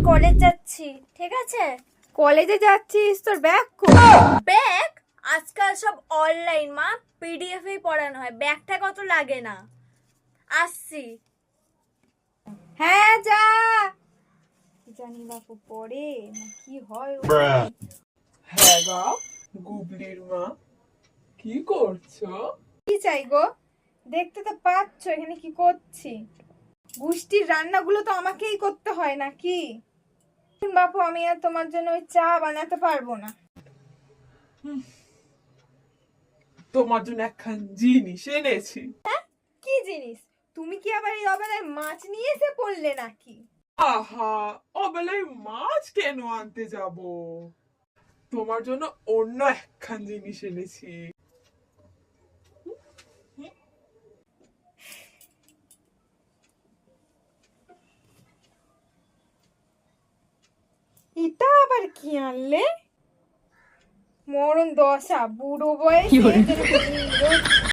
College যাচ্ছি, ঠিক আছে? কলেজে যাচ্ছিস? তোর ব্যাগ ব্যাগ আজকাল সব অনলাইন মা, পিডিএফ এই পড়ানো হয়, ব্যাগটা কত লাগে না। আসছি। হ্যাঁ যা। জানি বাপু পড়ে না কি হয়। হ্যাঁ গা, গুবলির মা, কি করছো? কি চাই গো? দেখতে তো পাচ্ছ এখানে কি করছি। গুষ্টির রান্নাগুলো তো আমাকেই করতে হয় নাকি? বাপু আমি আর তোমার জন্য ওই চা বানাতে পারবো না। তোমার জন্য একখান জিনিস এনেছি। কি জিনিস? তুমি কি আবার এই অবেলায় মাছ নিয়ে এসে পড়লে নাকি? আহা, অবেলায় মাছ কেন আনতে যাব? তোমার জন্য অন্য একখান জিনিস এনেছি। এটা আবার কি আনলে? মরণ দশা, বুড়ো বয়সে